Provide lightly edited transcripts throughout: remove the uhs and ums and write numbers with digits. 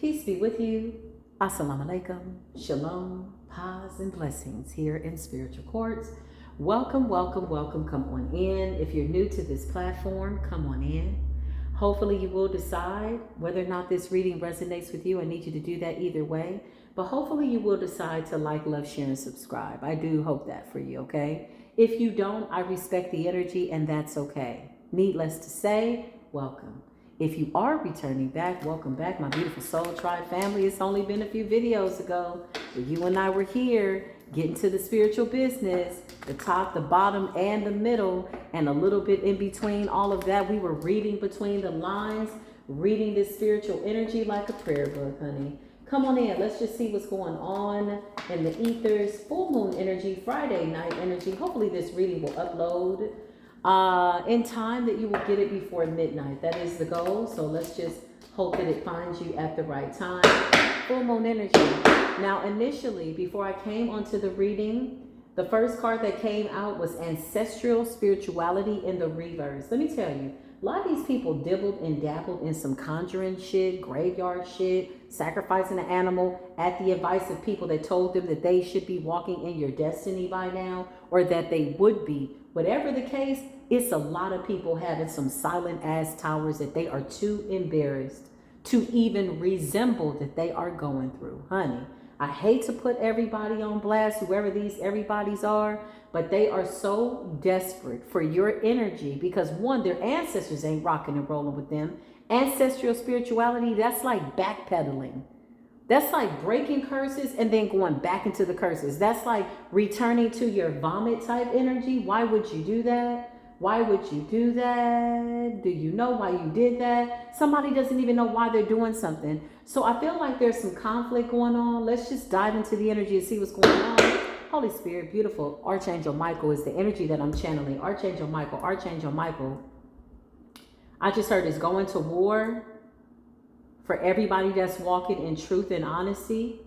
Peace be with you. Assalamu alaikum. Shalom. Paz and blessings here in Spiritual Courts. Welcome, welcome, welcome. Come on in. If you're new to this platform, come on in. Hopefully you will decide whether or not this reading resonates with you. I need you to do that either way. But hopefully you will decide to like, love, share, and subscribe. I do hope that for you, okay? If you don't, I respect the energy and that's okay. Needless to say, welcome. If you are returning back, welcome back, my beautiful Soul Tribe family. It's only been a few videos ago where you and I were here getting to the spiritual business, the top, the bottom, and the middle, and a little bit in between all of that. We were reading between the lines, reading this spiritual energy like a prayer book, honey. Come on in. Let's just see what's going on in the ethers. Full moon energy, Friday night energy. Hopefully this reading will upload in time that you will get it before midnight. That is the goal. So let's just hope that it finds you at the right time. Full moon energy. Now, initially, before I came onto the reading, the first card that came out was Ancestral Spirituality in the reverse. Let me tell you, a lot of these people dibbled and dabbled in some conjuring shit, graveyard shit, sacrificing an animal at the advice of people that told them that they should be walking in your destiny by now, or that they would be. Whatever the case, it's a lot of people having some silent ass towers that they are too embarrassed to even resemble that they are going through. Honey, I hate to put everybody on blast, whoever these everybody's are, but they are so desperate for your energy because one, their ancestors ain't rocking and rolling with them. Ancestral spirituality, that's like backpedaling. That's like breaking curses and then going back into the curses. That's like returning to your vomit type energy. Why would you do that? Why would you do that? Do you know why you did that? Somebody doesn't even know why they're doing something. So I feel like there's some conflict going on. Let's just dive into the energy and see what's going on. Holy Spirit, beautiful Archangel Michael is the energy that I'm channeling. Archangel Michael, Archangel Michael. I just heard is going to war for everybody that's walking in truth and honesty.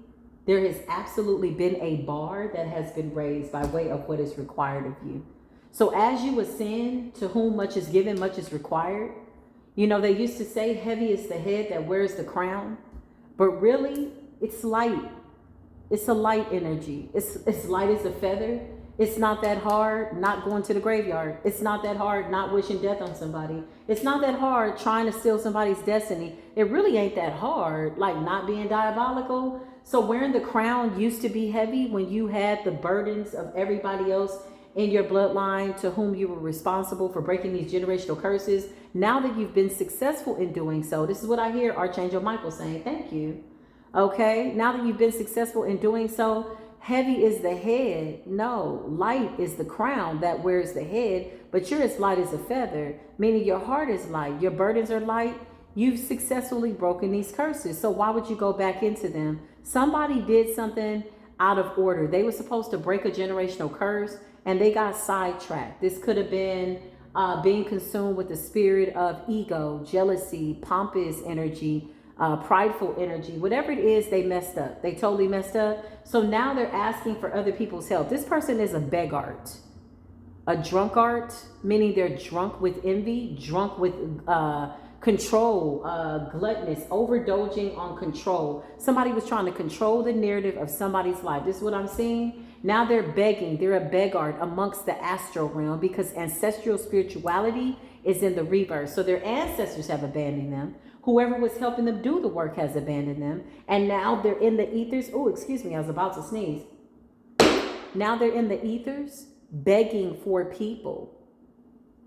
There has absolutely been a bar that has been raised by way of what is required of you. So as you ascend, to whom much is given, much is required. You know, they used to say heavy is the head that wears the crown, but really it's light. It's a light energy. It's light as a feather. It's not that hard not going to the graveyard. It's not that hard not wishing death on somebody. It's not that hard trying to steal somebody's destiny. It really ain't that hard, like not being diabolical. So wearing the crown used to be heavy when you had the burdens of everybody else in your bloodline to whom you were responsible for breaking these generational curses. Now that you've been successful in doing so, this is what I hear Archangel Michael saying, thank you. Okay, now that you've been successful in doing so, heavy is the head. No, light is the crown that wears the head, but you're as light as a feather, meaning your heart is light. Your burdens are light. You've successfully broken these curses. So why would you go back into them? Somebody did something out of order. They were supposed to break a generational curse and they got sidetracked. This could have been being consumed with the spirit of ego, jealousy, pompous energy, prideful energy, whatever it is, they messed up. They totally messed up. So now they're asking for other people's help. This person is a begart, a drunkard, meaning they're drunk with envy, drunk with control, gluttonous, overdosing on control. Somebody was trying to control the narrative of somebody's life. This is what I'm seeing. Now they're begging. They're a beggar amongst the astral realm because ancestral spirituality is in the reverse. So their ancestors have abandoned them. Whoever was helping them do the work has abandoned them. And now they're in the ethers. Oh, excuse me. I was about to sneeze. Now they're in the ethers begging for people,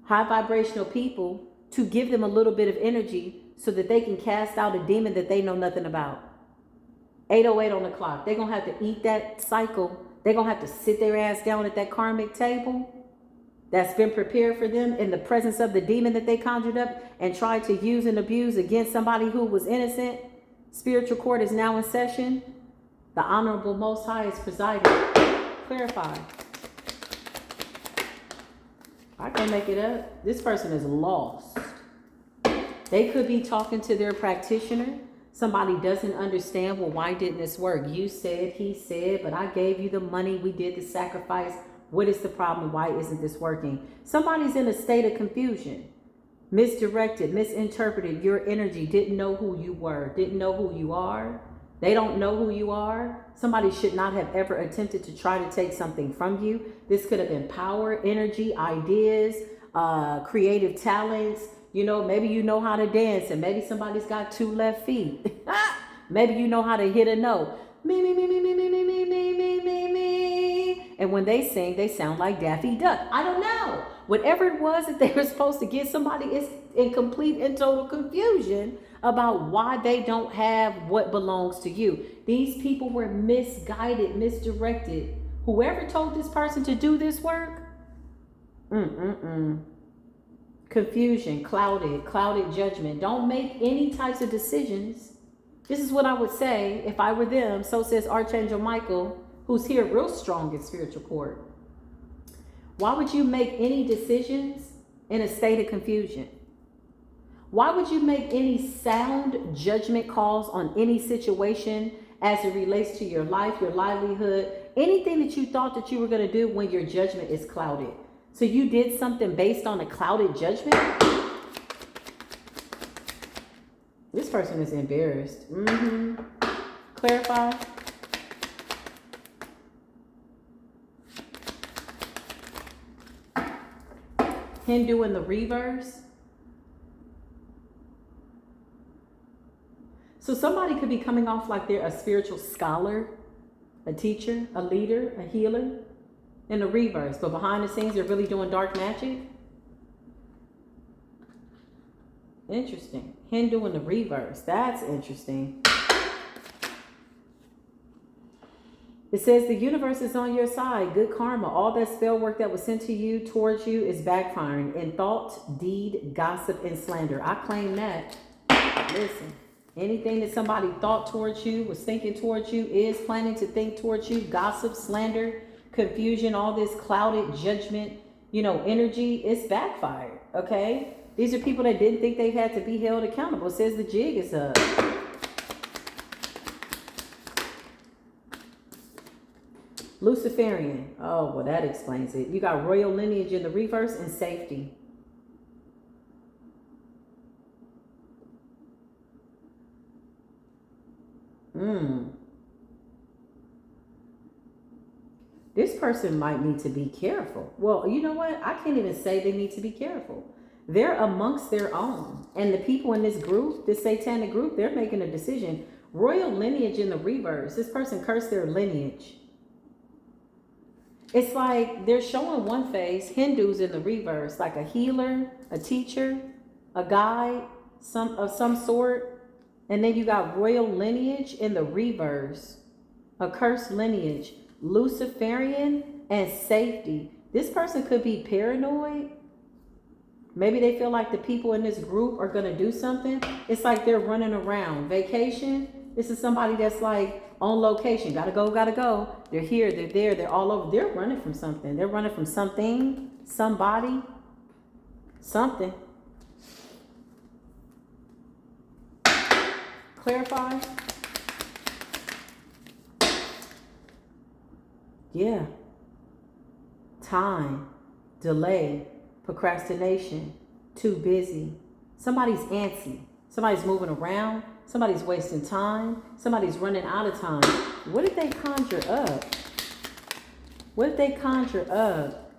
high vibrational people, to give them a little bit of energy so that they can cast out a demon that they know nothing about. 8:08 on the clock. They're going to have to eat that cycle. They're going to have to sit their ass down at that karmic table that's been prepared for them in the presence of the demon that they conjured up and tried to use and abuse against somebody who was innocent. Spiritual court is now in session. The Honorable Most High is presiding. Clarify. I can't make it up. This person is lost. They could be talking to their practitioner. Somebody doesn't understand, well, why didn't this work? You said, he said, but I gave you the money. We did the sacrifice. What is the problem? Why isn't this working? Somebody's in a state of confusion. misdirected, misinterpreted your energy, didn't know who you were, didn't know who you are. They don't know who you are. Somebody should not have ever attempted to try to take something from you. This could have been power, energy, ideas, creative talents. You know, maybe you know how to dance and maybe somebody's got 2 left feet. Maybe you know how to hit a note. Me, me, me, me, me, me, me, me, me, me, me, me. And when they sing, they sound like Daffy Duck. I don't know. Whatever it was that they were supposed to get, somebody is in complete and total confusion about why they don't have what belongs to you. These people were misguided, misdirected. Whoever told this person to do this work, confusion, clouded judgment. Don't make any types of decisions. This is what I would say if I were them. So says Archangel Michael, who's here real strong in spiritual court. Why would you make any decisions in a state of confusion? Why would you make any sound judgment calls on any situation as it relates to your life, your livelihood, anything that you thought that you were going to do when your judgment is clouded? So you did something based on a clouded judgment? This person is embarrassed. Clarify. Hindu in the reverse. So somebody could be coming off like they're a spiritual scholar, a teacher, a leader, a healer in the reverse. But behind the scenes, they're really doing dark magic. Interesting. Hindu in the reverse. That's interesting. It says the universe is on your side. Good karma. All that spell work that was sent to you, towards you, is backfiring in thought, deed, gossip, and slander. I claim that. Listen, anything that somebody thought towards you, was thinking towards you, is planning to think towards you, gossip, slander, confusion, all this clouded judgment, energy, it's backfired. Okay? These are people that didn't think they had to be held accountable. It says the jig is up. Luciferian. Oh, well, that explains it. You got royal lineage in the reverse and safety. This person might need to be careful. Well, you know what? I can't even say they need to be careful. They're amongst their own. And the people in this group, this satanic group, they're making a decision. Royal lineage in the reverse. This person cursed their lineage. It's like they're showing one face, Hindus in the reverse, like a healer, a teacher, a guide, of some sort. And then you got royal lineage in the reverse, a cursed lineage, Luciferian, and safety. This person could be paranoid. Maybe they feel like the people in this group are going to do something. It's like they're running around. Vacation. This is somebody that's like on location. Gotta go, gotta go. They're here, they're there, they're all over. They're running from something. They're running from something, somebody, something. Clarify. Yeah. Time, delay, procrastination, too busy. Somebody's antsy. Somebody's moving around. Somebody's wasting time. Somebody's running out of time. What did they conjure up? What did they conjure up?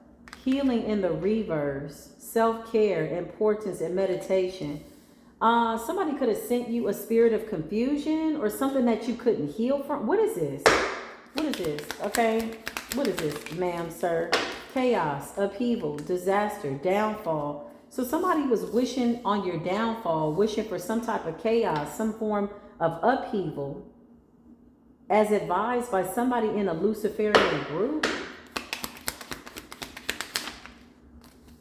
Healing in the reverse. Self-care, importance, and meditation. Somebody could have sent you a spirit of confusion or something that you couldn't heal from. What is this? What is this? Okay. What is this, ma'am, sir? Chaos, upheaval, disaster, downfall. So somebody was wishing on your downfall, wishing for some type of chaos, some form of upheaval, as advised by somebody in a Luciferian group.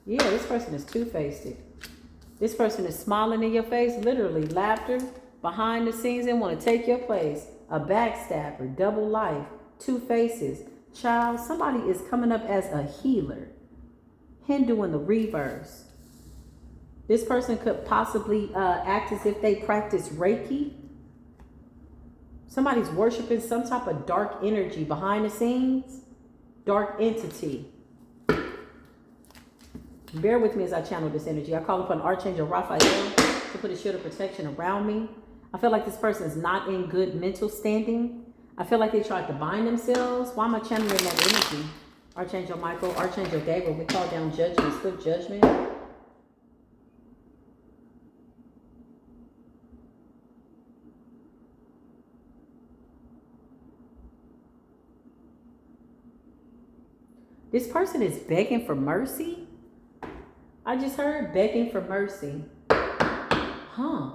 Yeah, this person is two-faced. This person is smiling in your face, literally laughter behind the scenes and want to take your place. A backstabber, double life, two faces. Child, somebody is coming up as a healer. Hindu in the reverse. This person could possibly act as if they practice Reiki. Somebody's worshiping some type of dark energy behind the scenes. Dark entity. Bear with me as I channel this energy. I call upon Archangel Raphael to put a shield of protection around me. I feel like this person is not in good mental standing. I feel like they tried to bind themselves. Why am I channeling that energy? Archangel Michael, Archangel Gabriel, we call down judgment, swift judgment. This person is begging for mercy. I just heard begging for mercy. Huh.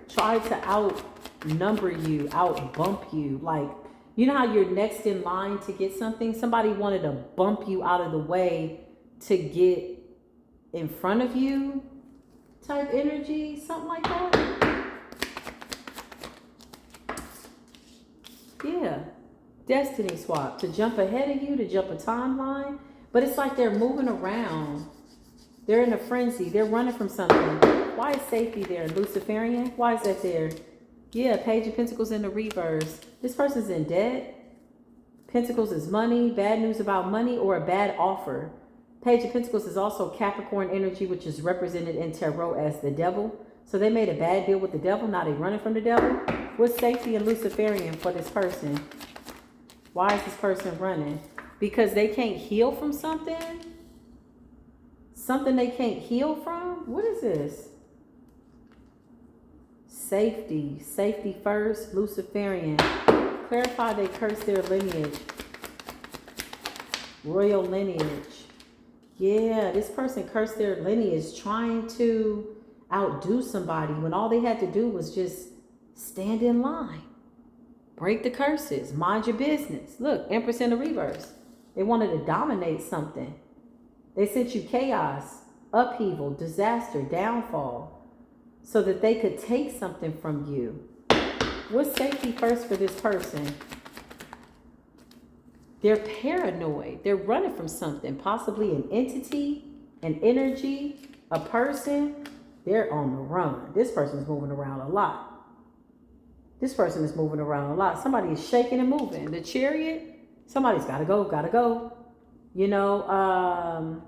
Try to outnumber you, outbump you. Like, you know how you're next in line to get something? Somebody wanted to bump you out of the way to get in front of you type energy, something like that. Yeah. Destiny swap, to jump ahead of you, to jump a timeline. But it's like they're moving around. They're in a frenzy. They're running from something. Why is safety there? Luciferian? Why is that there? Yeah, Page of Pentacles in the reverse. This person's in debt. Pentacles is money, bad news about money, or a bad offer. Page of Pentacles is also Capricorn energy, which is represented in tarot as the devil. So they made a bad deal with the devil. Now they're running from the devil. What's safety and Luciferian for this person? Why is this person running? Because they can't heal from something? Something they can't heal from? What is this? Safety. Safety first. Luciferian. Clarify they curse their lineage. Royal lineage. Yeah, this person cursed their lineage trying to outdo somebody when all they had to do was just stand in line. Break the curses. Mind your business. Look, Empress in the reverse. They wanted to dominate something. They sent you chaos, upheaval, disaster, downfall, so that they could take something from you. What's safety first for this person? They're paranoid. They're running from something, possibly an entity, an energy, a person. They're on the run. This person is moving around a lot. This person is moving around a lot. Somebody is shaking and moving. The Chariot, somebody's got to go, got to go. You know,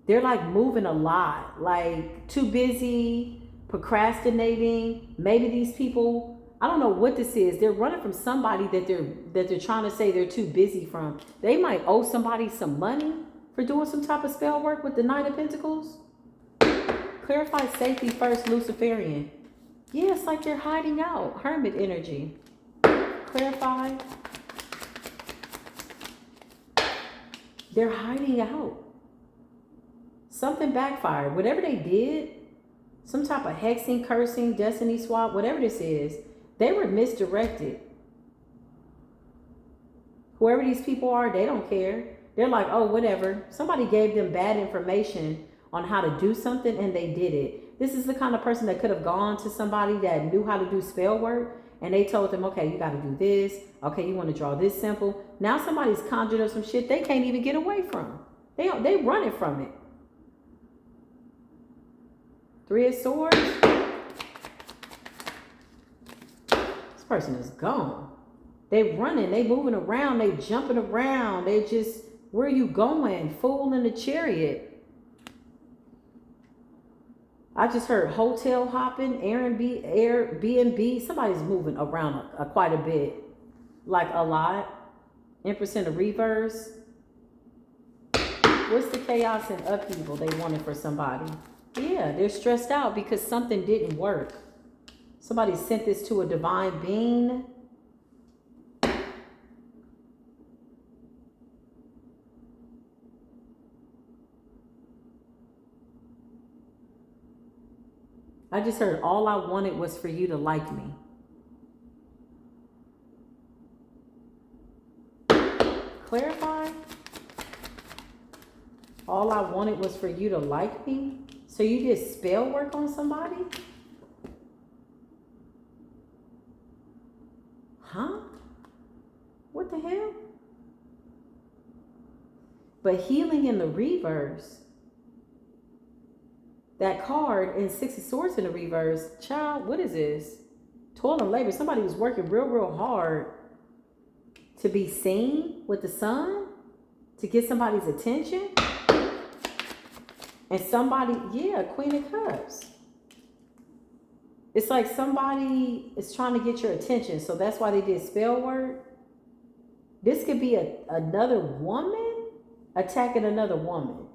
they're like moving a lot, like too busy, procrastinating. Maybe these people, I don't know what this is. They're running from somebody that they're trying to say they're too busy from. They might owe somebody some money for doing some type of spell work with the Knight of Pentacles. Clarify safety first, Luciferian. Yeah, it's like they're hiding out. Hermit energy. Clarify. They're hiding out. Something backfired. Whatever they did, some type of hexing, cursing, destiny swap, whatever this is, they were misdirected. Whoever these people are, they don't care. They're like, oh, whatever. Somebody gave them bad information on how to do something and they did it. This is the kind of person that could have gone to somebody that knew how to do spell work and they told them, okay, you got to do this. Okay, you want to draw this symbol. Now somebody's conjured up some shit they can't even get away from. They running from it. Three of Swords. This person is gone. They running, they moving around, they jumping around. They just, where are you going? Fool in the Chariot. I just heard hotel hopping, Airbnb. Somebody's moving around quite a bit. Like a lot. Empress in the reverse. What's the chaos and upheaval they wanted for somebody? Yeah, they're stressed out because something didn't work. Somebody sent this to a divine being. I just heard all I wanted was for you to like me. Clarify. All I wanted was for you to like me. So you did spell work on somebody? Huh? What the hell? But healing in the reverse. That card in Six of Swords in the reverse. Child, what is this? Toil and labor. Somebody was working real, real hard to be seen with the sun, to get somebody's attention. And somebody, yeah, Queen of Cups. It's like somebody is trying to get your attention. So that's why they did spell work. This could be another woman attacking another woman.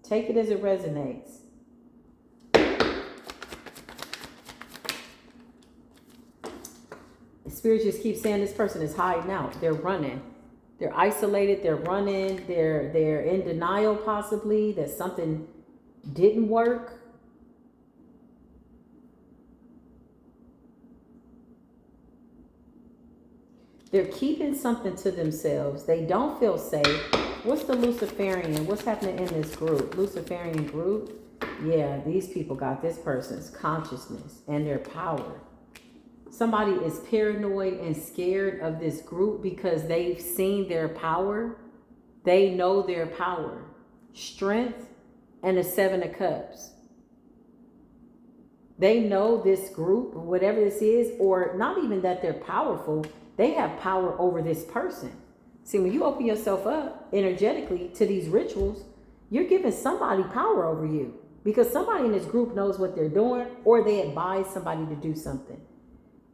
Take it as it resonates. The spirit just keeps saying this person is hiding out. They're running. They're isolated. They're running. They're in denial possibly that something didn't work. They're keeping something to themselves. They don't feel safe. What's the Luciferian? What's happening in this group? Luciferian group? Yeah, these people got this person's consciousness and their power. Somebody is paranoid and scared of this group because they've seen their power. They know their power. Strength and the Seven of Cups. They know this group, whatever this is, or not even that they're powerful. They have power over this person. See, when you open yourself up energetically to these rituals, you're giving somebody power over you because somebody in this group knows what they're doing, or they advise somebody to do something.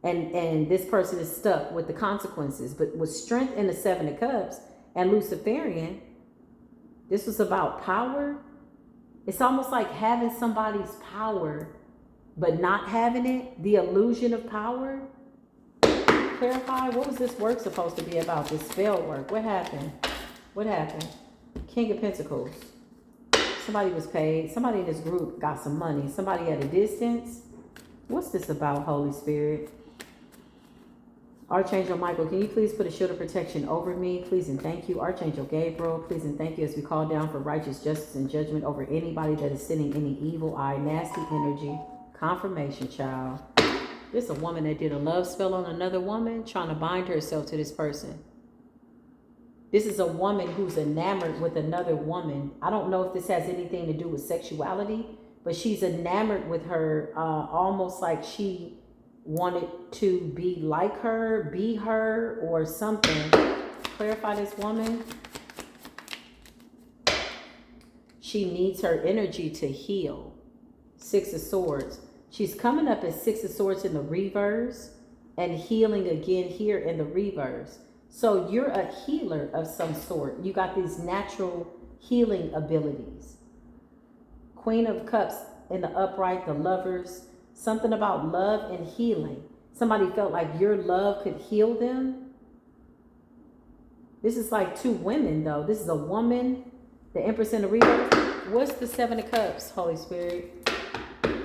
And this person is stuck with the consequences. But with strength and the Seven of Cups and Luciferian, this was about power. It's almost like having somebody's power, but not having it, the illusion of power. Clarify, what was this work supposed to be about? This spell work. What happened? What happened? King of Pentacles. Somebody was paid. Somebody in this group got some money. Somebody at a distance. What's this about, Holy Spirit? Archangel Michael, can you please put a shield of protection over me? Please and thank you. Archangel Gabriel, please and thank you as we call down for righteous justice and judgment over anybody that is sending any evil eye, nasty energy. Confirmation, child. This is a woman that did a love spell on another woman, trying to bind herself to this person. This is a woman who's enamored with another woman. I don't know if this has anything to do with sexuality, but she's enamored with her, almost like she wanted to be like her, be her, or something. Clarify this woman. She needs her energy to heal. Six of Swords. She's coming up as Six of Swords in the reverse and healing again here in the reverse. So you're a healer of some sort. You got these natural healing abilities. Queen of Cups in the upright, the Lovers. Something about love and healing. Somebody felt like your love could heal them. This is like two women though. This is a woman, the Empress in the reverse. What's the Seven of Cups, Holy Spirit?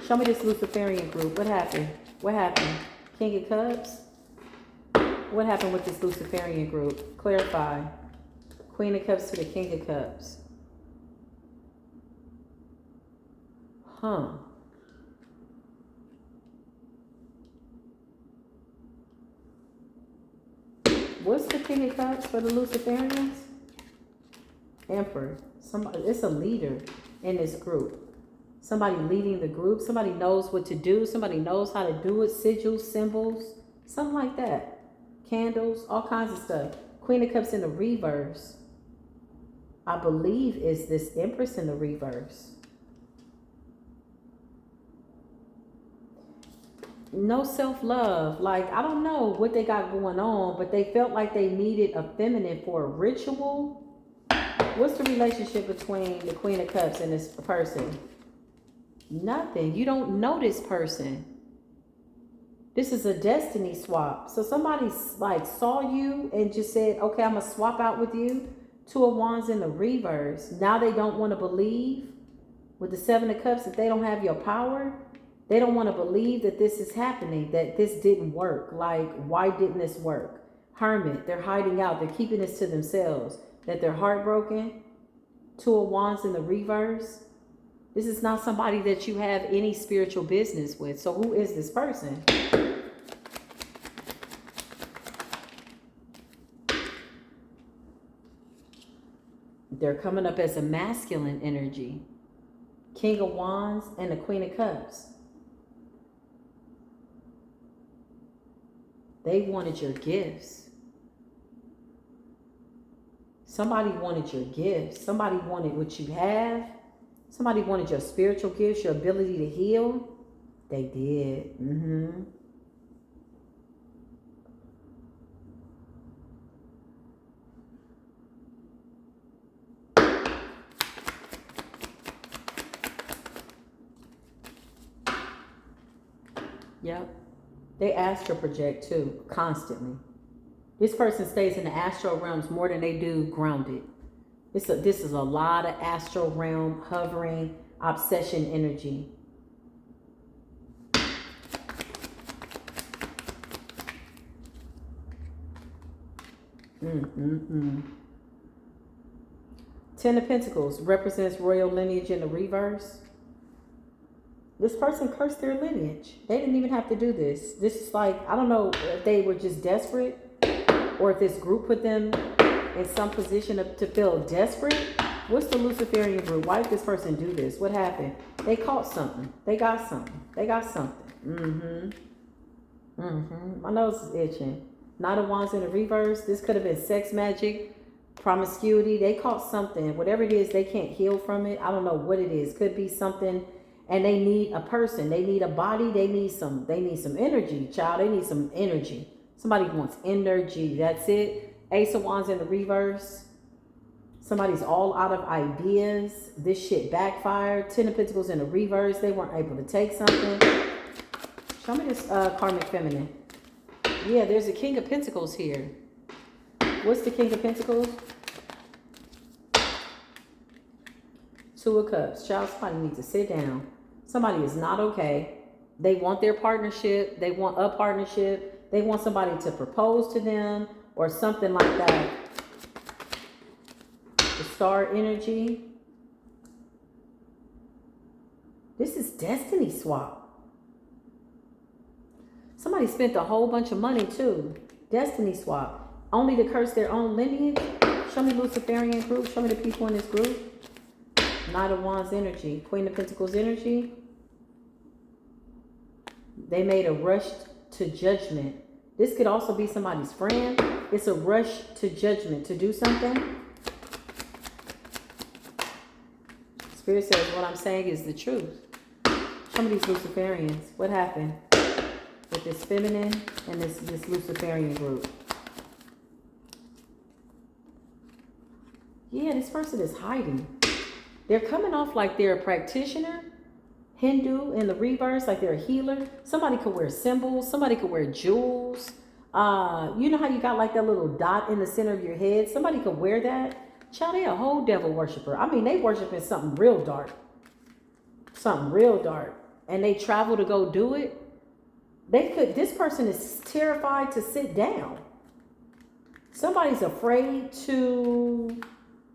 Show me this Luciferian group. What happened? What happened? King of Cups? What happened with this Luciferian group? Clarify. Queen of Cups to the King of Cups. Huh. What's the King of Cups for the Luciferians? Emperor. Somebody, it's a leader in this group. Somebody leading the group. Somebody knows what to do. Somebody knows how to do it. Sigils, symbols, something like that. Candles, all kinds of stuff. Queen of Cups in the reverse, I believe, is this Empress in the reverse. No self-love. Like, I don't know what they got going on, but they felt like they needed a feminine for a ritual. What's the relationship between the Queen of Cups and this person? Nothing. You don't know this person. This is a destiny swap. So somebody like saw you and just said, okay, I'm going to swap out with you. Two of Wands in the reverse. Now they don't want to believe with the Seven of Cups that they don't have your power. They don't want to believe that this is happening, that this didn't work. Like, why didn't this work? Hermit, they're hiding out. They're keeping this to themselves. That they're heartbroken. Two of Wands in the reverse. This is not somebody that you have any spiritual business with. So who is this person? They're coming up as a masculine energy. King of Wands and the Queen of Cups. They wanted your gifts. Somebody wanted your gifts. Somebody wanted what you have. Somebody wanted your spiritual gifts, your ability to heal. They did. Yep. They astral project too, constantly. This person stays in the astral realms more than they do grounded. This is a lot of astral realm hovering obsession energy. Ten of Pentacles represents royal lineage in the reverse. This person cursed their lineage. They didn't even have to do this. This is like, I don't know if they were just desperate or if this group put them in some position to feel desperate. What's the Luciferian group? Why did this person do this? What happened? They caught something. They got something. They got something. My nose is itching. Knight of Wands in the reverse. This could have been sex magic, promiscuity. They caught something. Whatever it is, they can't heal from it. I don't know what it is. Could be something. And they need a person. They need a body. They need some energy, child. They need some energy. Somebody wants energy. That's it. Ace of Wands in the reverse. Somebody's all out of ideas. This shit backfired. Ten of Pentacles in the reverse. They weren't able to take something. Show me this karmic feminine. Yeah, there's a King of Pentacles here. What's the King of Pentacles? Two of Cups. Child, somebody needs to sit down. Somebody is not okay. They want their partnership. They want a partnership. They want somebody to propose to them or something like that. The Star energy. This is destiny swap. Somebody spent a whole bunch of money too. Destiny swap. Only to curse their own lineage. Show me Luciferian group. Show me the people in this group. Knight of Wands energy. Queen of Pentacles energy. They made a rush to judgment. This could also be somebody's friend. It's a rush to judgment to do something. Spirit says what I'm saying is the truth. Some of these Luciferians. What happened with this feminine and this Luciferian group? Yeah, this person is hiding. They're coming off like they're a practitioner. Hindu in the reverse, like they're a healer. Somebody could wear symbols. Somebody could wear jewels. You know how you got like that little dot in the center of your head? Somebody could wear that. Child, they a whole devil worshiper. I mean, they worshiping something real dark. Something real dark. And they travel to go do it. This person is terrified to sit down. Somebody's afraid to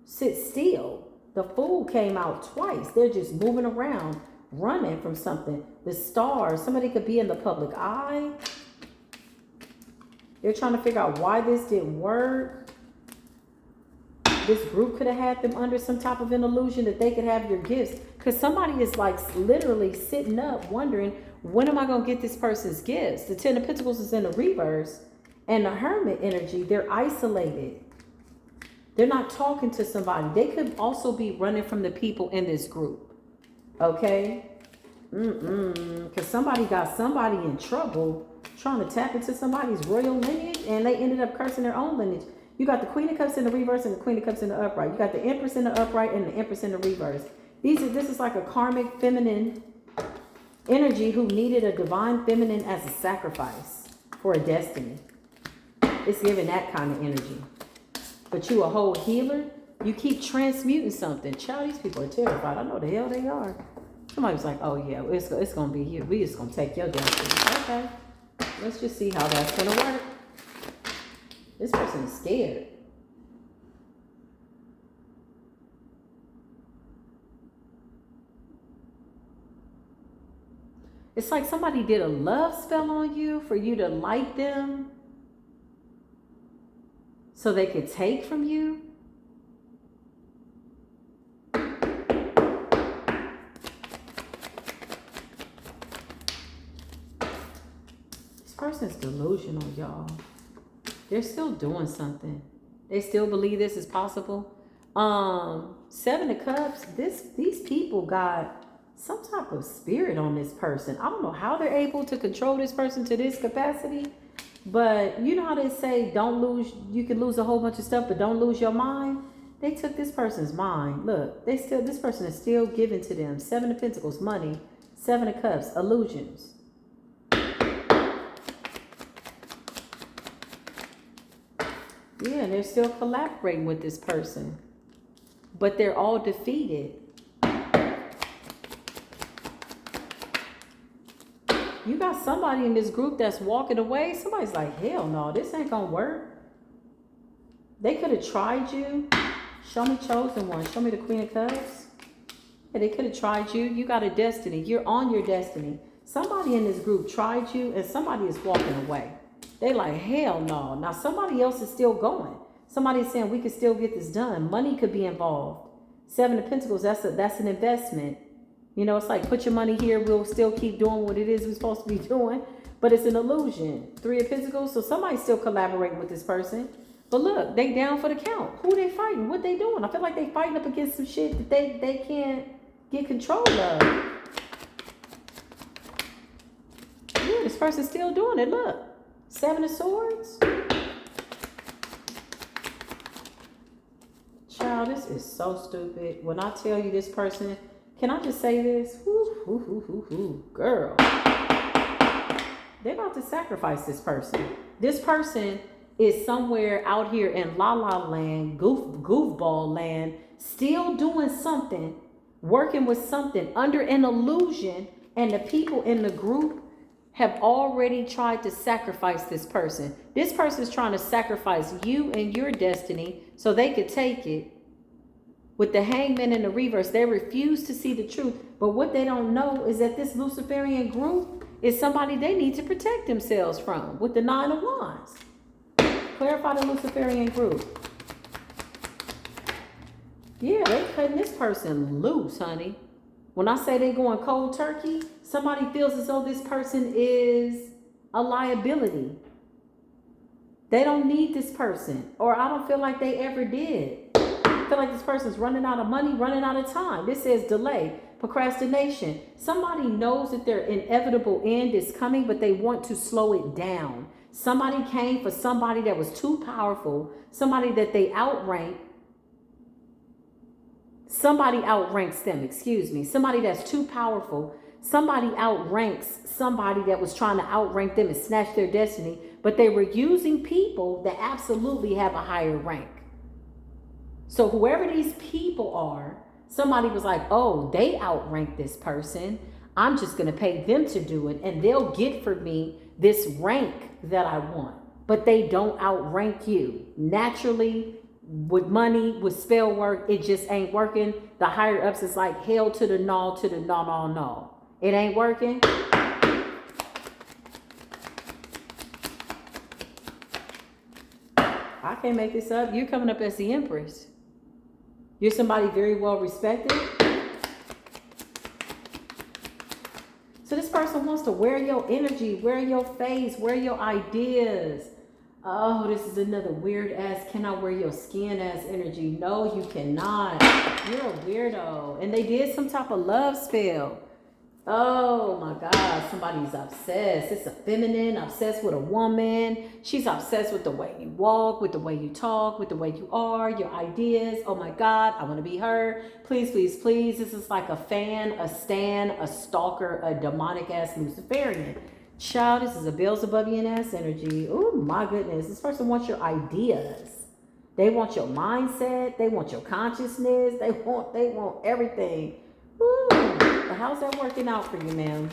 sit still. The Fool came out twice. They're just moving around, running from something. The Stars, somebody could be in the public eye. They're trying to figure out why this didn't work. This group could have had them under some type of an illusion that they could have your gifts. Because somebody is like literally sitting up wondering, when am I going to get this person's gifts? The Ten of Pentacles is in the reverse. And the Hermit energy, they're isolated. They're not talking to somebody. They could also be running from the people in this group. Okay? Because somebody got somebody in trouble trying to tap into somebody's royal lineage, and they ended up cursing their own lineage. You got the Queen of Cups in the reverse and the Queen of Cups in the upright. You got the Empress in the upright and the Empress in the reverse. This is like a karmic feminine energy who needed a divine feminine as a sacrifice for a destiny. It's giving that kind of energy. But you a whole healer, you keep transmuting something. Child, these people are terrified. I know the hell they are. Somebody was like, oh yeah, it's going to be here. We just going to take your destiny. Okay. Let's just see how that's going to work. This person is scared. It's like somebody did a love spell on you for you to like them so they could take from you. This person's delusional, y'all. They're still doing something. They still believe this is possible. Seven of Cups, these people got some type of spirit on this person. I don't know how they're able to control this person to this capacity, but you know how they say you can lose a whole bunch of stuff, but don't lose your mind. They took this person's mind. Look, this person is still giving to them. Seven of Pentacles, money. Seven of Cups, illusions. Yeah, and they're still collaborating with this person, but they're all defeated. You got somebody in this group that's walking away. Somebody's like, hell no, this ain't gonna work. They could have tried you. Show me chosen one. Show me the Queen of Cups. Yeah, they could have tried you. You got a destiny. You're on your destiny. Somebody in this group tried you and somebody is walking away. They like, hell no. Now somebody else is still going. Somebody's saying we could still get this done. Money could be involved. Seven of Pentacles, that's an investment. You know, it's like, put your money here. We'll still keep doing what it is we're supposed to be doing. But it's an illusion. Three of Pentacles. So somebody's still collaborating with this person. But look, they down for the count. Who they fighting? What they doing? I feel like they fighting up against some shit that they can't get control of. Yeah, this person's still doing it. Look. Seven of Swords. Child, this is so stupid. When I tell you this person, can I just say this? Girl. They're about to sacrifice this person. This person is somewhere out here in la la land, goofball land, still doing something, working with something under an illusion, and the people in the group have already tried to sacrifice this person. This person is trying to sacrifice you and your destiny so they could take it. With the Hangman in the reverse, they refuse to see the truth. But what they don't know is that this Luciferian group is somebody they need to protect themselves from. With the Nine of Wands. Clarify the Luciferian group. Yeah, they cutting this person loose, honey. When I say they going cold turkey, somebody feels as though this person is a liability. They don't need this person, or I don't feel like they ever did. I feel like this person's running out of money, running out of time. This says delay, procrastination. Somebody knows that their inevitable end is coming, but they want to slow it down. Somebody came for somebody that was too powerful, somebody that they outranked. Somebody outranks them, excuse me. Somebody that's too powerful. Somebody outranks somebody that was trying to outrank them and snatch their destiny. But they were using people that absolutely have a higher rank. So whoever these people are, somebody was like, oh, they outrank this person. I'm just going to pay them to do it. And they'll get for me this rank that I want. But they don't outrank you. Naturally, with money, with spell work, it just ain't working. The higher ups is like, hell to the no, to the no, no, no. It ain't working. I can't make this up. You're coming up as the Empress. You're somebody very well respected. So this person wants to wear your energy, wear your face, wear your ideas. Oh, this is another weird ass, can I wear your skin ass energy? No, you cannot. You're a weirdo. And they did some type of love spell. Oh my God, somebody's obsessed. It's a feminine, obsessed with a woman. She's obsessed with the way you walk, with the way you talk, with the way you are, your ideas. Oh my God, I want to be her. Please, please, please. This is like a fan, a stan, a stalker, a demonic ass Luciferian. Child, this is a Beelzebubian ass energy. Oh my goodness. This person wants your ideas. They want your mindset. They want your consciousness. They want everything. Ooh. How's that working out for you, ma'am?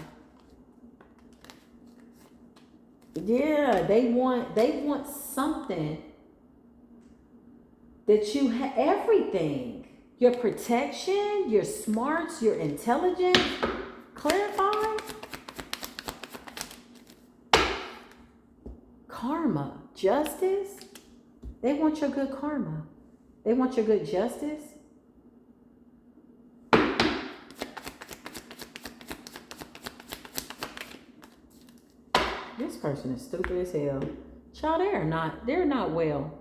Yeah, they want something that you have, everything. Your protection, your smarts, your intelligence. Clarify. Karma, justice. They want your good karma. They want your good justice. This person is stupid as hell. Child, they're not well.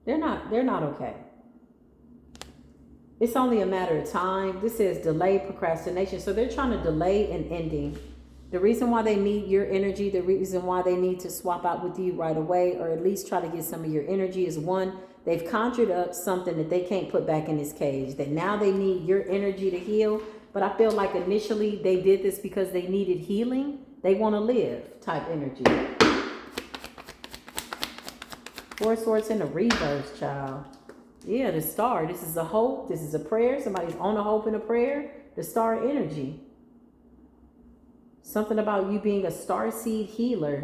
They're not okay. It's only a matter of time. This says delay, procrastination. So they're trying to delay an ending. The reason why they need your energy, the reason why they need to swap out with you right away, or at least try to get some of your energy, is one, they've conjured up something that they can't put back in this cage, that now they need your energy to heal. But I feel like initially they did this because they needed healing. They want to live type energy. Four of Swords in the reverse, child. Yeah, the star. This is a hope. This is a prayer. Somebody's on a hope and a prayer. The star energy. Something about you being a starseed healer.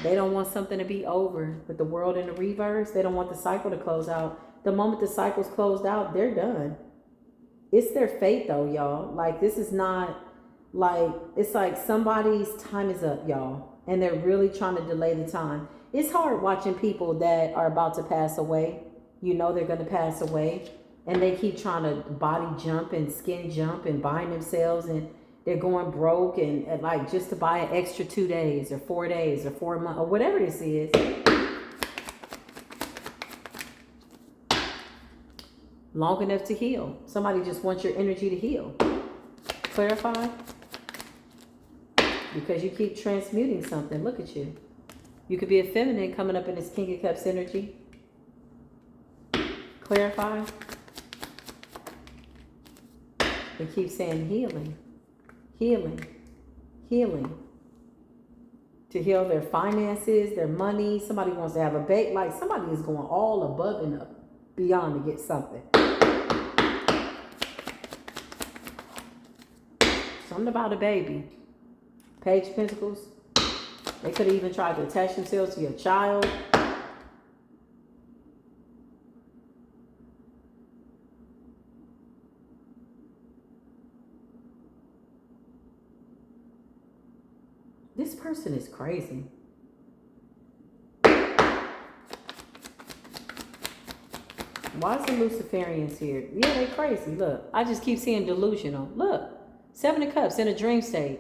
They don't want something to be over. With the world in the reverse, they don't want the cycle to close out. The moment the cycle's closed out, they're done. It's their fate though, y'all. Like, this is not like, it's like somebody's time is up, y'all. And they're really trying to delay the time. It's hard watching people that are about to pass away. You know they're going to pass away. And they keep trying to body jump and skin jump and bind themselves. And they're going broke and like just to buy an extra 2 days or 4 days or 4 months or whatever this is. Long enough to heal. Somebody just wants your energy to heal. Clarify. Because you keep transmuting something. Look at you. You could be a feminine coming up in this King of Cups energy. Clarify. They keep saying healing. Healing. Healing. To heal their finances, their money. Somebody wants to have a baby. Like somebody is going all above and beyond to get something. Something about a baby. Page of Pentacles. They could have even tried to attach themselves to your child. This person is crazy. Why is the Luciferians here? Yeah, they crazy. Look, I just keep seeing delusional. Look, 7 of Cups in a dream state.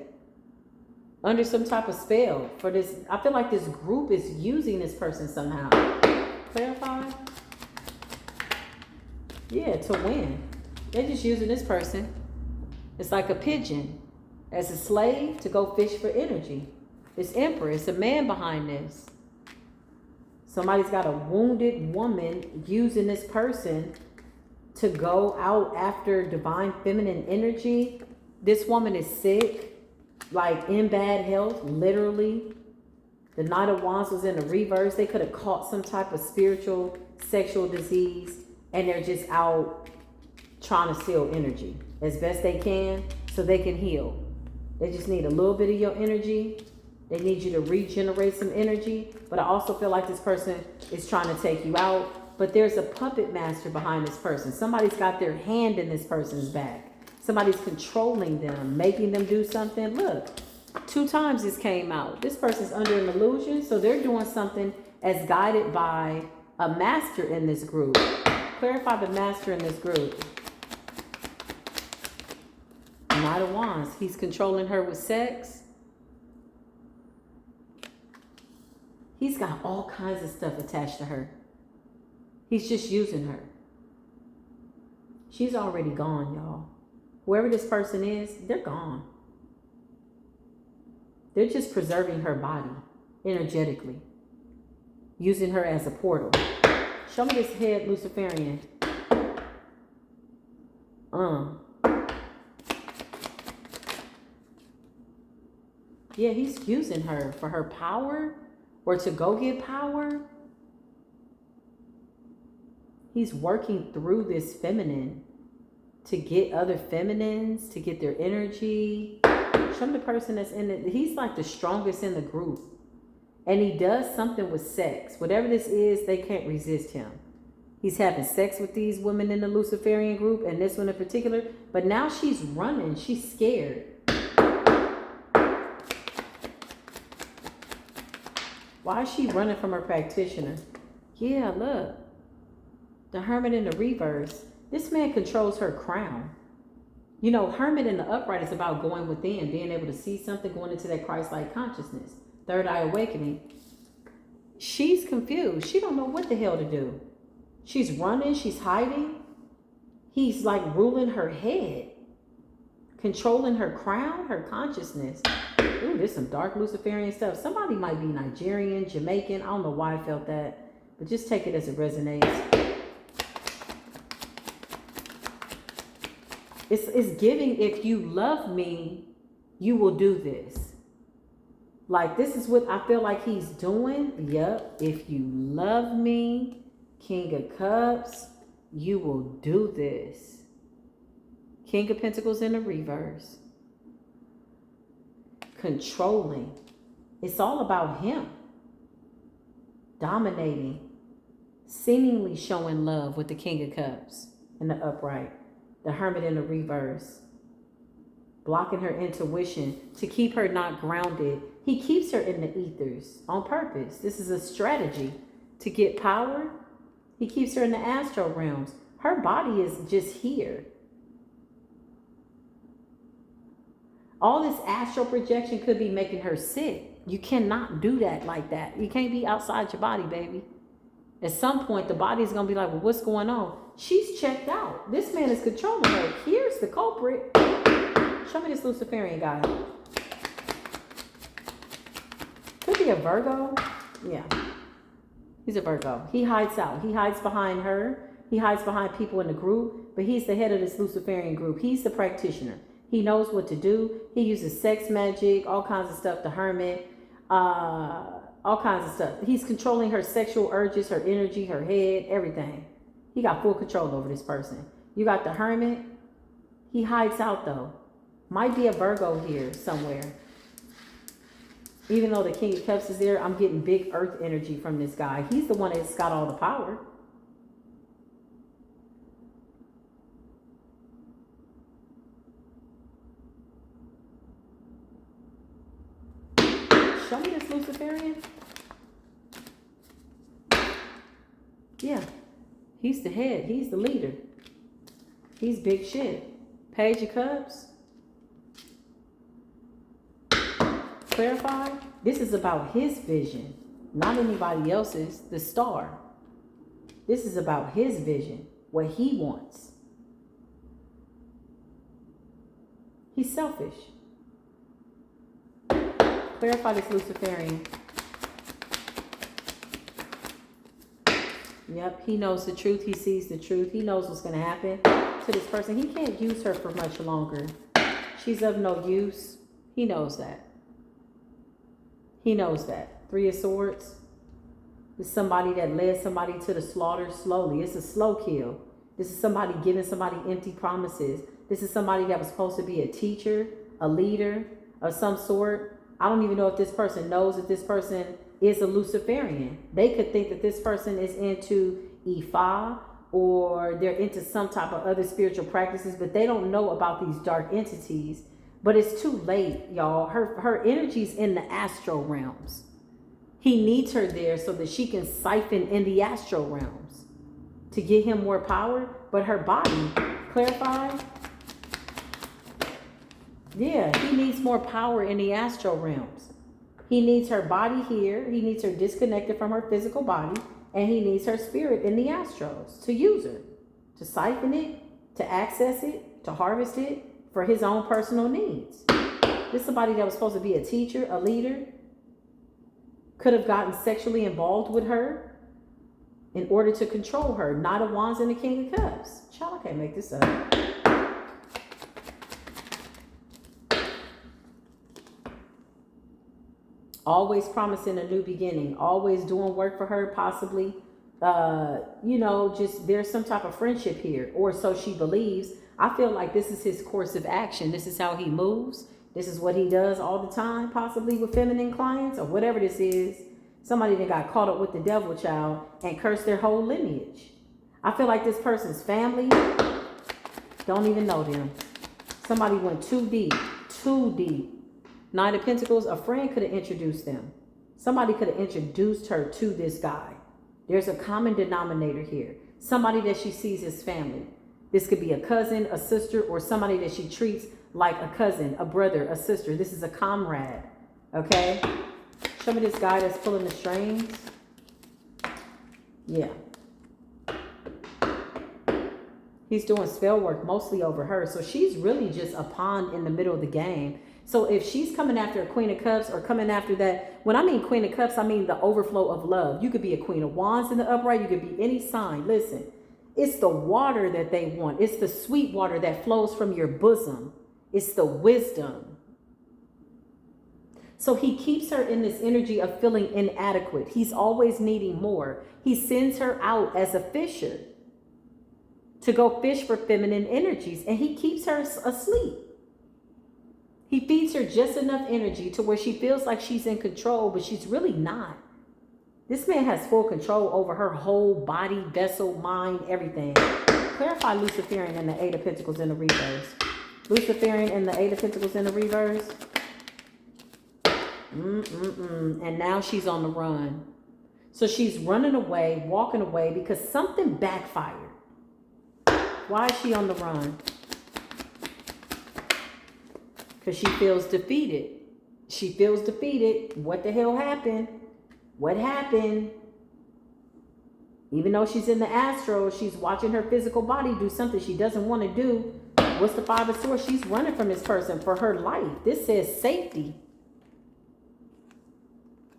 Under some type of spell for this. I feel like this group is using this person somehow. Clarify? Yeah, to win. They're just using this person. It's like a pigeon as a slave to go fish for energy. This Emperor, it's a man behind this. Somebody's got a wounded woman using this person to go out after divine feminine energy. This woman is sick. Like in bad health, literally. The Knight of Wands was in the reverse. They could have caught some type of spiritual, sexual disease. And they're just out trying to steal energy as best they can so they can heal. They just need a little bit of your energy. They need you to regenerate some energy. But I also feel like this person is trying to take you out. But there's a puppet master behind this person. Somebody's got their hand in this person's back. Somebody's controlling them, making them do something. Look, 2 times this came out. This person's under an illusion, so they're doing something as guided by a master in this group. Clarify the master in this group. Knight of Wands. He's controlling her with sex. He's got all kinds of stuff attached to her. He's just using her. She's already gone, y'all. Whoever this person is, they're gone. They're just preserving her body energetically. Using her as a portal. Show me this head, Luciferian. Yeah, he's using her for her power or to go get power. He's working through this feminine to get other feminines, to get their energy. Show me the person that's in it. He's like the strongest in the group. And he does something with sex. Whatever this is, they can't resist him. He's having sex with these women in the Luciferian group, and this one in particular. But now she's running. She's scared. Why is she running from her practitioner? Yeah, look. The Hermit in the reverse. This man controls her crown. You know, Hermit in the upright is about going within, being able to see something, going into that Christ-like consciousness. Third eye awakening. She's confused. She don't know what the hell to do. She's running. She's hiding. He's like ruling her head, controlling her crown, her consciousness. Ooh, there's some dark Luciferian stuff. Somebody might be Nigerian, Jamaican. I don't know why I felt that, but just take it as it resonates. It's giving, if you love me, you will do this. Like, this is what I feel like he's doing. Yep. If you love me, King of Cups, you will do this. King of Pentacles in the reverse. Controlling. It's all about him. Dominating. Seemingly showing love with the King of Cups in the upright. The Hermit in the reverse. Blocking her intuition to keep her not grounded. He keeps her in the ethers on purpose. This is a strategy to get power. He keeps her in the astral realms. Her body is just here. All this astral projection could be making her sick. You cannot do that like that. You can't be outside your body, baby. At some point, the body's going to be like, well, what's going on? She's checked out. This man is controlling her. Here's the culprit. Show me this Luciferian guy. Could be a Virgo. Yeah. He's a Virgo. He hides out. He hides behind her. He hides behind people in the group. But he's the head of this Luciferian group. He's the practitioner. He knows what to do. He uses sex magic, all kinds of stuff. The Hermit. All kinds of stuff. He's controlling her sexual urges, her energy, her head, everything. He got full control over this person. You got the Hermit. He hides out though. Might be a Virgo here somewhere. Even though the King of Cups is there, I'm getting big earth energy from this guy. He's the one that's got all the power. Show me this Luciferian. Yeah. He's the head. He's the leader. He's big shit. Page of Cups. Clarify. This is about his vision, not anybody else's. The Star. This is about his vision, what he wants. He's selfish. Clarify this Luciferian. Yep, he knows the truth. He sees the truth. He knows what's going to happen to this person. He can't use her for much longer. She's of no use. He knows that. He knows that. Three of Swords. It's somebody that led somebody to the slaughter slowly. It's a slow kill. This is somebody giving somebody empty promises. This is somebody that was supposed to be a teacher, a leader of some sort. I don't even know if this person knows that this person is a Luciferian. They could think that this person is into Ifa or they're into some type of other spiritual practices, but they don't know about these dark entities. But it's too late, y'all. Her energy's in the astral realms. He needs her there so that she can siphon in the astral realms to get him more power. But her body, clarify. Yeah, he needs more power in the astral realms. He needs her body here. He needs her disconnected from her physical body. And he needs her spirit in the astrals to use her, to siphon it, to access it, to harvest it for his own personal needs. This is somebody that was supposed to be a teacher, a leader, could have gotten sexually involved with her in order to control her. Knight of Wands and the King of Cups. Child, I can't make this up. Always promising a new beginning. Always doing work for her, possibly. You know, just there's some type of friendship here. Or so she believes. I feel like this is his course of action. This is how he moves. This is what he does all the time, possibly with feminine clients or whatever this is. Somebody that got caught up with the devil child and cursed their whole lineage. I feel like this person's family don't even know them. Somebody went too deep, too deep. Nine of Pentacles, a friend could have introduced them. Somebody could have introduced her to this guy. There's a common denominator here. Somebody that she sees as family. This could be a cousin, a sister, or somebody that she treats like a cousin, a brother, a sister. This is a comrade, okay? Show me this guy that's pulling the strings. Yeah. He's doing spell work mostly over her. So she's really just a pawn in the middle of the game. So if she's coming after a Queen of Cups or coming after that, when I mean Queen of Cups, I mean the overflow of love. You could be a Queen of Wands in the upright. You could be any sign. Listen, it's the water that they want. It's the sweet water that flows from your bosom. It's the wisdom. So he keeps her in this energy of feeling inadequate. He's always needing more. He sends her out as a fisher to go fish for feminine energies, and he keeps her asleep. He feeds her just enough energy to where she feels like she's in control, but she's really not. This man has full control over her whole body, vessel, mind, everything. Clarify Luciferian and the Eight of Pentacles in the reverse. Luciferian and the Eight of Pentacles in the reverse. And now she's on the run. So she's running away, walking away because something backfired. Why is she on the run? Because she feels defeated. She feels defeated. What the hell happened? What happened? Even though she's in the astral, she's watching her physical body do something she doesn't want to do. What's the Five of Swords? She's running from this person for her life. This says safety.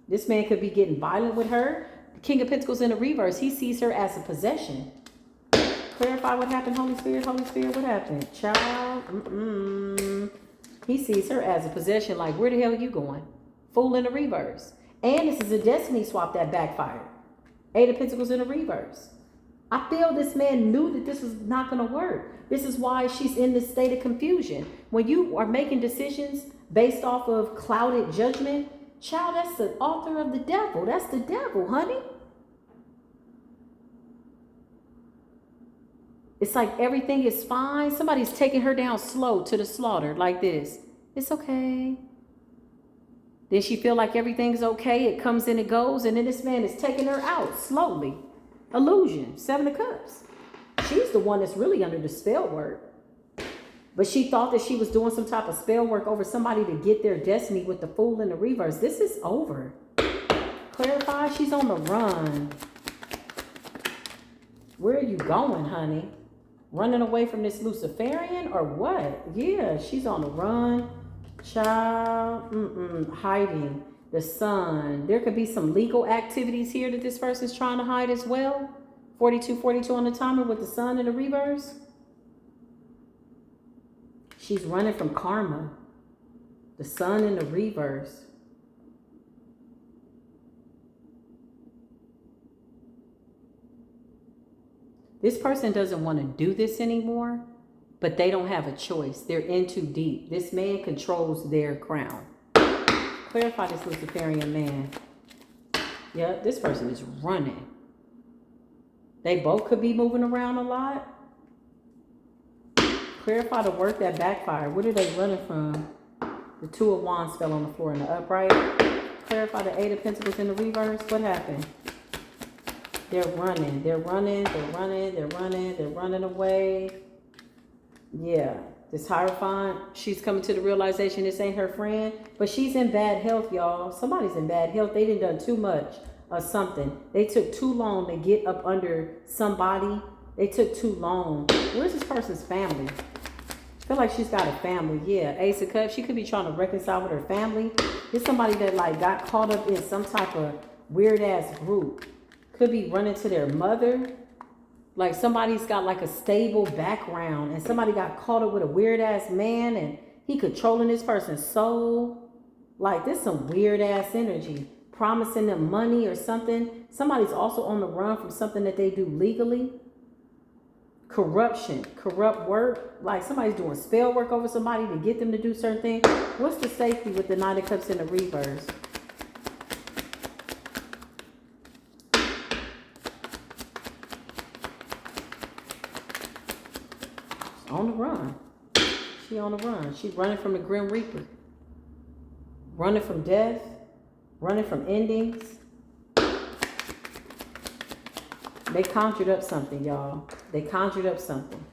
This man could be getting violent with her. The King of Pentacles in the reverse. He sees her as a possession. Clarify what happened, Holy Spirit. Holy Spirit, what happened? Child. He sees her as a possession. Like, where the hell are you going? Fool in the reverse. And this is a destiny swap that backfired. Eight of Pentacles in the reverse. I feel this man knew that this was not going to work. This is why she's in this state of confusion. When you are making decisions based off of clouded judgment, child, that's the author of the devil. That's the devil, honey. It's like everything is fine. Somebody's taking her down slow to the slaughter like this. It's okay. Then she feel like everything's okay. It comes and it goes. And then this man is taking her out slowly. Illusion. Seven of Cups. She's the one that's really under the spell work. But she thought that she was doing some type of spell work over somebody to get their destiny with the Fool in the reverse. This is over. Clarify. She's on the run. Where are you going, honey? Running away from this Luciferian or what? Yeah, she's on the run. Child, hiding. The sun. There could be some legal activities here that this person's trying to hide as well. 42 on the timer with the sun in the reverse. She's running from karma. The sun in the reverse. This person doesn't want to do this anymore, but they don't have a choice. They're in too deep. This man controls their crown. Clarify this Luciferian man. Yep, this person is running. They both could be moving around a lot. Clarify the work that backfired. What are they running from? The Two of Wands fell on the floor in the upright. Clarify the Eight of Pentacles in the reverse. What happened? They're running. They're running. They're running. They're running. They're running away. Yeah. This Hierophant, she's coming to the realization this ain't her friend. But she's in bad health, y'all. Somebody's in bad health. They done too much of something. They took too long to get up under somebody. They took too long. Where's this person's family? I feel like she's got a family. Yeah. Ace of Cups. She could be trying to reconcile with her family. It's somebody that like got caught up in some type of weird ass group. Could be running to their mother. Like somebody's got like a stable background and somebody got caught up with a weird ass man and he controlling this person's soul. Like there's some weird ass energy. Promising them money or something. Somebody's also on the run from something that they do legally. Corruption, corrupt work. Like somebody's doing spell work over somebody to get them to do certain things. What's the safety with the Nine of Cups in the reverse? On the run. She on the run. She's running from the Grim Reaper. Running from death. Running from endings. They conjured up something, y'all. They conjured up something.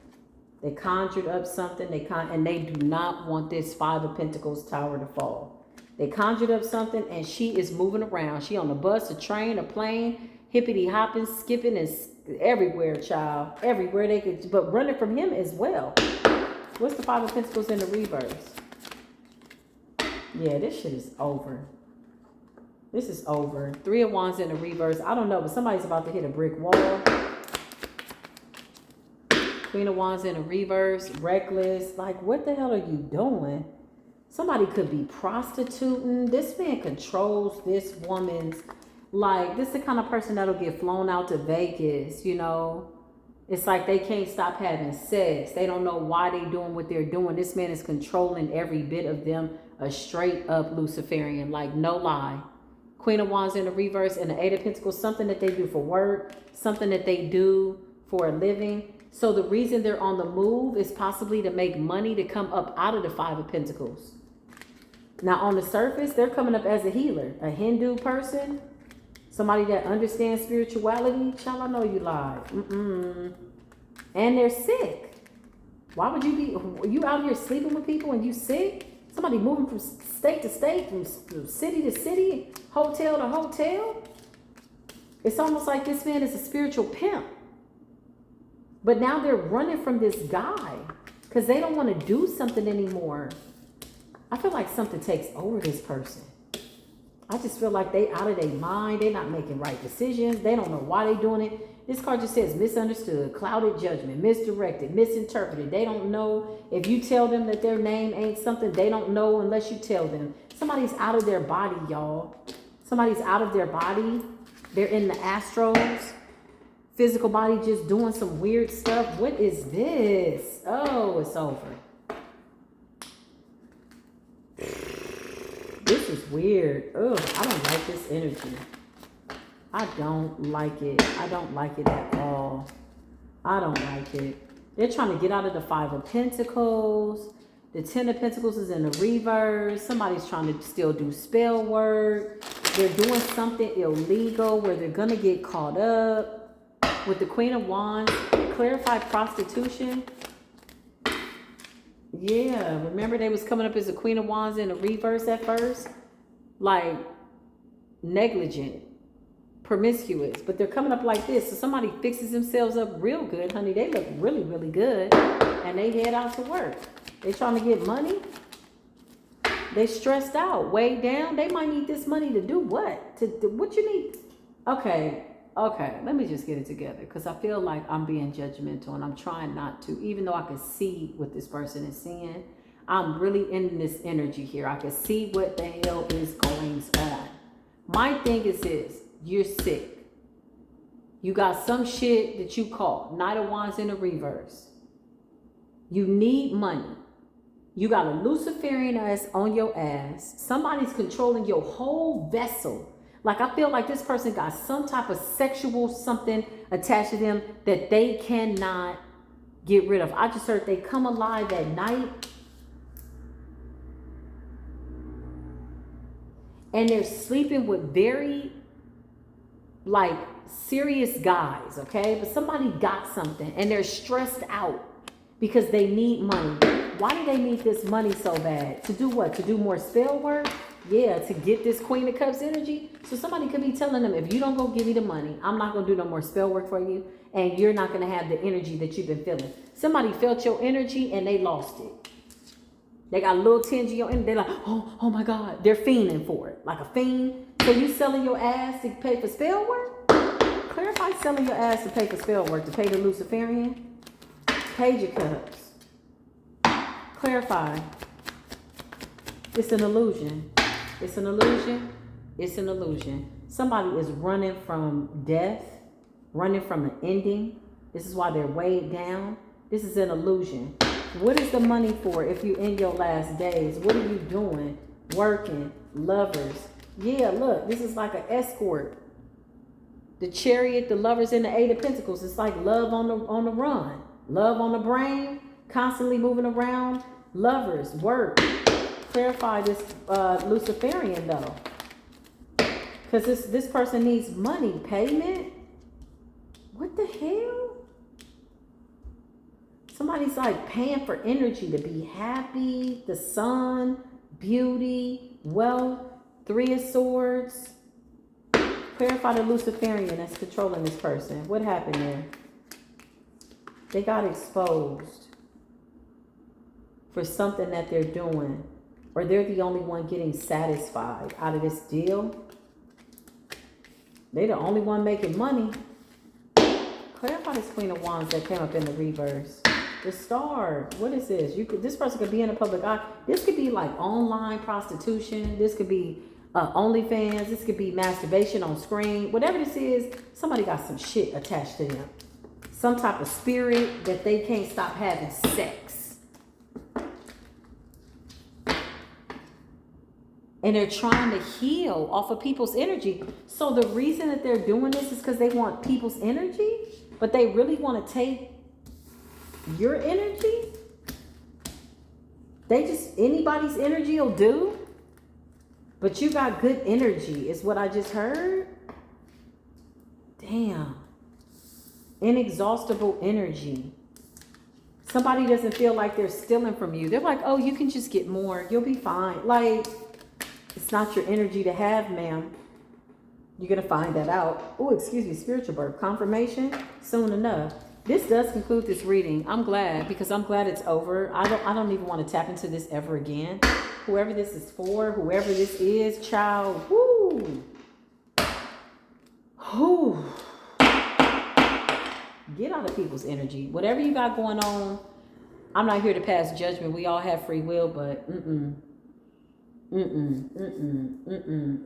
They conjured up something. And they do not want this Five of Pentacles tower to fall. They conjured up something, and she is moving around. She on a bus, a train, a plane, hippity hopping, skipping, and everywhere, child. Everywhere they could, but running from him as well. What's the Five of Pentacles in the reverse? Yeah, this shit is over. This is over. Three of Wands in the reverse. I don't know, but somebody's about to hit a brick wall. Queen of Wands in the reverse. Reckless. Like, what the hell are you doing? Somebody could be prostituting. This man controls this woman's, like, this is the kind of person that'll get flown out to Vegas, you know. It's like they can't stop having sex. They don't know why they're doing what they're doing. This man is controlling every bit of them. A straight up Luciferian, like, no lie. Queen of Wands in the reverse and the Eight of Pentacles, something that they do for work, something that they do for a living. So the reason they're on the move is possibly to make money to come up out of the Five of Pentacles. Now, on the surface, they're coming up as a healer, a Hindu person, somebody that understands spirituality. Child, I know you lied. And they're sick. Why would you be, you out here sleeping with people and you sick? Somebody moving from state to state, from city to city, hotel to hotel. It's almost like this man is a spiritual pimp. But now they're running from this guy because they don't want to do something anymore. I feel like something takes over this person. I just feel like they out of their mind. They're not making right decisions. They don't know why they're doing it. This card just says misunderstood, clouded judgment, misdirected, misinterpreted. They don't know. If you tell them that their name ain't something, they don't know unless you tell them. Somebody's out of their body, y'all. Somebody's out of their body. They're in the astrals. Physical body just doing some weird stuff. What is this? Oh, it's over. This is weird. Ugh, I don't like this energy. I don't like it. I don't like it at all. I don't like it. They're trying to get out of the Five of Pentacles. The Ten of Pentacles is in the reverse. Somebody's trying to still do spell work. They're doing something illegal where they're going to get caught up. With the Queen of Wands, clarify prostitution. Yeah, remember they was coming up as the Queen of Wands in the reverse at first? Like, negligent, promiscuous, but they're coming up like this. So somebody fixes themselves up real good, honey. They look really, really good, and they head out to work. They trying to get money. They stressed out, weighed down. They might need this money to do what? To what you need? Okay, let me just get it together because I feel like I'm being judgmental and I'm trying not to, even though I can see what this person is seeing. I'm really in this energy here. I can see what the hell is going on. My thing is this: you're sick. You got some shit that you caught. Knight of Wands in the reverse. You need money. You got a Luciferian ass on your ass. Somebody's controlling your whole vessel. Like, I feel like this person got some type of sexual something attached to them that they cannot get rid of. I just heard they come alive at night. And they're sleeping with very, like, serious guys, okay? But somebody got something and they're stressed out because they need money. Why do they need this money so bad? To do what? To do more spell work? Yeah, to get this Queen of Cups energy. So somebody could be telling them, if you don't go give me the money, I'm not going to do no more spell work for you. And you're not going to have the energy that you've been feeling. Somebody felt your energy and they lost it. They got a little tinge of your energy. They're like, oh my God. They're fiending for it. Like a fiend. So you selling your ass to pay for spell work? Clarify selling your ass to pay for spell work. To pay the Luciferian? Page of Cups. Clarify. It's an illusion. It's an illusion. It's an illusion. Somebody is running from death, running from an ending. This is why they're weighed down. This is an illusion. What is the money for if you're in your last days? What are you doing? Working, lovers. Yeah, look, this is like an escort. The Chariot, the Lovers, and the Eight of Pentacles. It's like love on the run. Love on the brain, constantly moving around. Lovers, work. Clarify this Luciferian though, because this person needs money, payment. What the hell? Somebody's like paying for energy to be happy, the sun, beauty, wealth, 3 of Swords. Clarify the Luciferian that's controlling this person. What happened there? They got exposed for something that they're doing, or they're the only one getting satisfied out of this deal. They're the only one making money. Clarify this Queen of Wands that came up in the reverse. The Star. What is this? This person could be in the public eye. This could be like online prostitution. This could be OnlyFans. This could be masturbation on screen. Whatever this is, somebody got some shit attached to them. Some type of spirit that they can't stop having sex. And they're trying to heal off of people's energy. So the reason that they're doing this is because they want people's energy, but they really want to take your energy. They just, anybody's energy will do. But you got good energy is what I just heard. Damn. Inexhaustible energy. Somebody doesn't feel like they're stealing from you. They're like, oh, you can just get more. You'll be fine. Like, it's not your energy to have, ma'am. You're going to find that out. Oh, excuse me, spiritual birth. Confirmation soon enough. This does conclude this reading. I'm glad, because I'm glad it's over. I don't even want to tap into this ever again. Whoever this is for, whoever this is, child, whoo. Whoo. Get out of people's energy. Whatever you got going on, I'm not here to pass judgment. We all have free will, but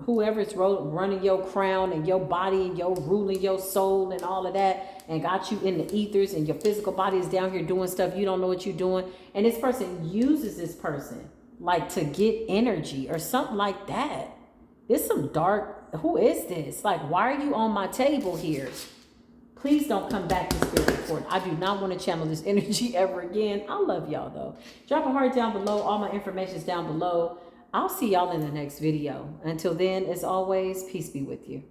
whoever's running your crown and your body and your ruling your soul and all of that and got you in the ethers and your physical body is down here doing stuff you don't know what you're doing, and this person uses this person like to get energy or something like that. There's some dark, who is this? Like, why are you on my table here? Please don't come back to spirit court. I do not want to channel this energy ever again. I love y'all though. Drop a heart down below. All my information is down below. I'll see y'all in the next video. Until then, as always, peace be with you.